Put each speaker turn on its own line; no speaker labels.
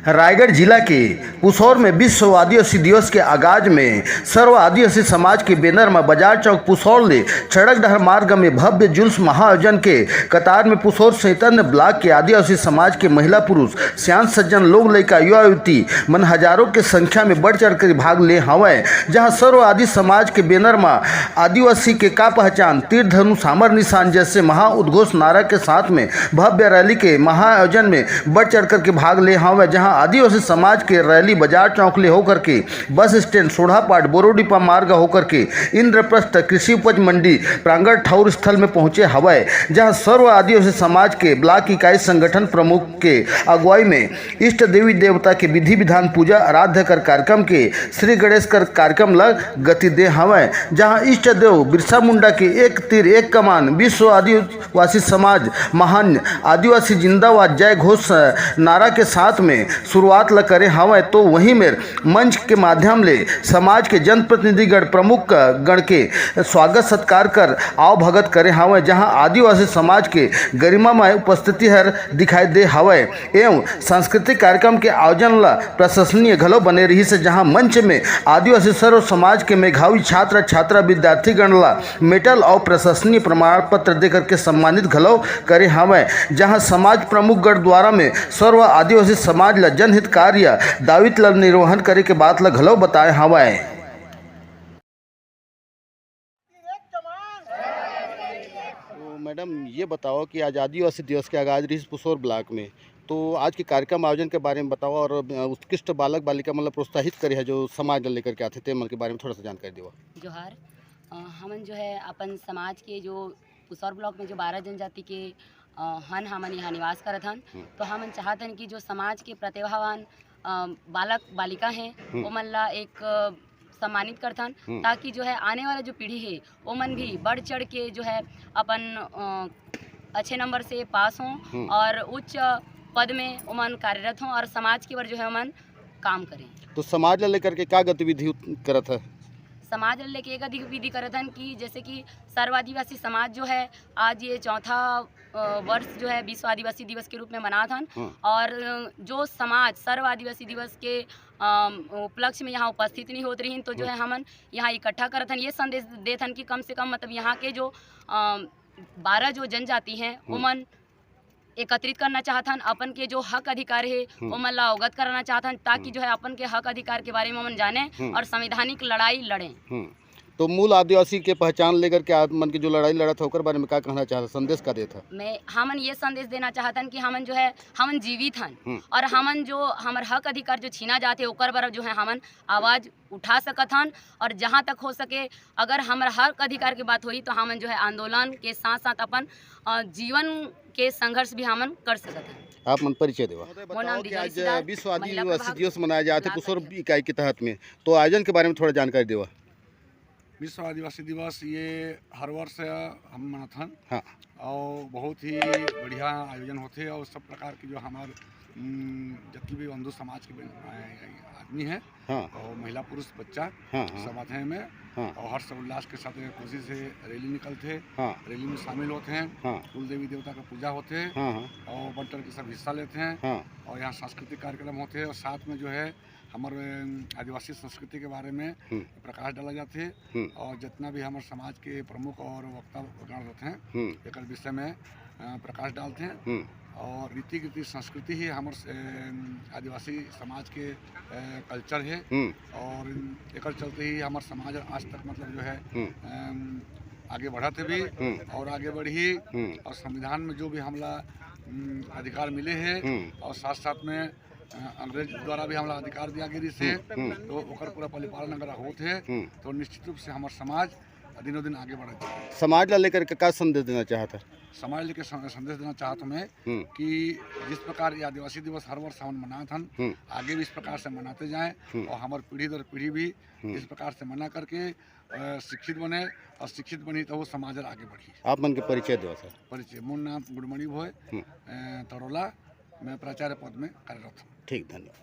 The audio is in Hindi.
रायगढ़ जिला के पुसौर में विश्व आदिवासी दिवस के आगाज में सर्व आदिवासी समाज के बैनर में बाजार चौक पुसौर ले सड़क डहर मार्ग में भव्य जुलूस महाआयोजन के कतार में पुसौर चैतन्य ब्लॉक के आदिवासी समाज के महिला पुरुष सियान सज्जन लोग लड़का युवा युवती मन हजारों के संख्या में बढ़ चढ़ कर भाग ले हवै। जहां सर्व आदि समाज के बैनर में आदिवासी के का पहचान तीर धनुष सामर निशान जैसे महाउद्घोष नारा के साथ में भव्य रैली के महाआयोजन में बढ़ चढ़ कर के भाग ले हवै। जहां आदिवासी समाज के रैली बाजार चौक ले होकर के बस स्टैंड सोढ़ापाट बोरोडीपा मार्ग होकर के इंद्रप्रस्थ कृषि उपज मंडी प्रांगण ठाउर स्थल में पहुंचे हवाए। जहां सर्व आदिवासी समाज के ब्लॉक इकाई संगठन प्रमुख के अगुवाई में इष्ट देवी देवता के विधि विधान पूजा आराध्य कर कार्यक्रम के श्री गणेश कर कार्यक्रम लग गति दे हवाए। जहां इष्ट देव बिरसा मुंडा के एक तीर एक कमान विश्व आदिवासी समाज महान आदिवासी जिंदाबाद जय घोष नारा के साथ में शुरुआत ल करे हवै। तो वहीं में मंच के माध्यम ले समाज के जनप्रतिनिधिगण प्रमुख गण के स्वागत सत्कार कर आओ भगत करे हवै। जहां आदिवासी समाज के गरिमामय उपस्थिति हर दिखाई दे हवै एवं सांस्कृतिक कार्यक्रम के आयोजन ला प्रशंसनीय घलो बने रही से। जहां मंच में आदिवासी सर्व समाज के मेधावी छात्र छात्रा विद्यार्थी गण ला मेडल और प्रशंसनीय प्रमाण पत्र देकर के सम्मानित घलो करे हवै। जहां समाज प्रमुख गण द्वारा में सर्व आदिवासी समाज ला जनहित कार्य दायित्व ला निर्वहन करे के बात ला घलो बताए हवै। तो मैडम ये बताओ कि आज आदिवासी दिवस के आगाज रही पुसौर ब्लॉक में, तो आज के कार्यक्रम आयोजन के बारे में बताओ और उत्कृष्ट बालक बालिका मतलब प्रोत्साहित करे है जो समाज लेकर के आते थे मन के बारे में थोड़ा सा जानकारी दो।
जोहार हमन जो है अपन समाज के जो पुसौर ब्लॉक में जो 12 जनजाति के हमन यहाँ निवास करत हन, तो हमन चाहत हन कि जो समाज के प्रतिभावान बालक बालिका हैं वो मन ला एक सम्मानित करथन, ताकि जो है आने वाला जो पीढ़ी है वो मन भी बढ़ चढ़ के जो है अपन अच्छे नंबर से पास हों और उच्च पद में उमन कार्यरत हों और समाज की ओर जो है उमन काम करें।
तो समाज लेकर के क्या गतिविधि करत है?
समाज लेके एक गतिविधि करत हन कि जैसे कि सर्व आदिवासी समाज जो है आज ये चौथा वर्ष जो है विश्व आदिवासी दिवस के रूप में मनात हन और जो समाज सर्व आदिवासी दिवस के उपलक्ष्य में यहाँ उपस्थित नहीं होत रही, तो जो है हमन यहाँ इकट्ठा करत हन, ये संदेश देत हन कि कम से कम मतलब यहाँ के जो 12 जो जनजाति हैं उमन एकत्रित करना चाहतन, अपन के जो हक अधिकार है वो मन ला अवगत कराना चाहतन, ताकि जो है अपन के हक अधिकार के बारे में मन जाने और संवैधानिक लड़ाई लड़ें।
तो मूल आदिवासी के पहचान लेकर के मन की जो लड़ाई लड़त है ओकर बारे में क्या कहना चाहता, संदेश का देता?
मैं हमन ये संदेश देना चाहतन कि हमन जो है हमन जीवित हन और हमन जो हमर हक अधिकार जो छीना जाते ओकर बारे जो है हमन आवाज़ उठा सकत हन और जहाँ तक हो सके अगर हमार हक अधिकार की बात हुई तो हमन जो है आंदोलन के साथ साथ अपन जीवन के संघर्ष भी हमन कर सकत हैं।
आप मन परिचय देवा। आज विश्व आदिवासी दिवस मनाया जाते हैं पुसौर इकाई के तहत में, तो आयोजन के बारे में थोड़ा जानकारी देवा।
विश्व आदिवासी दिवस ये हर वर्ष हम मनात हन।
हाँ।
और बहुत ही बढ़िया आयोजन होते हैं और सब प्रकार की जो हमारे जितने भी बंधु समाज के आदमी हैं और महिला पुरुष बच्चा सब आते हैं में और हर्ष उल्लास के साथ खुशी से रैली निकलते हैं, रैली में शामिल होते हैं, कुल देवी देवता का पूजा होते हैं और बढ़ चढ़ के सब हिस्सा लेते हैं और यहाँ सांस्कृतिक कार्यक्रम होते हैं और साथ में जो है हमारे आदिवासी संस्कृति के बारे में प्रकाश डाला जाते हैं और जितना भी हमारे समाज के प्रमुख और वक्ता गण होते हैं एक विषय में प्रकाश डालते हैं और रीति रीति संस्कृति ही हमारे आदिवासी समाज के कल्चर है और एक चलते ही हमारे समाज आज तक मतलब जो है आगे बढ़ते भी और आगे बढ़ी और संविधान में जो भी हमला अधिकार मिले हैं और साथ साथ में अंग्रेज द्वारा भी हमला अधिकार दिया गिरी से तो ओकर पूरा परिपालन अगर होते हैं तो निश्चित रूप से हमारा समाज दिनों दिन आगे बढ़ता है।
समाज ला लेकर के क्या संदेश देना चाहता?
समाज लेकर संदेश देना चाहता मैं कि जिस प्रकार ये आदिवासी दिवस हर वर्ष हम मनाते हैं आगे भी इस प्रकार से मनाते जाएं और हमारी पीढ़ी दर पीढ़ी भी इस प्रकार से मना करके शिक्षित बने और शिक्षित बनी तो वो समाज आगे बढ़ी।
आप मन के परिचय दो सर।
परिचय मोर नाम गुड़मणि भोय तरोला, मैं प्राचार्य पद में कार्यरत हूँ।
ठीक, धन्यवाद।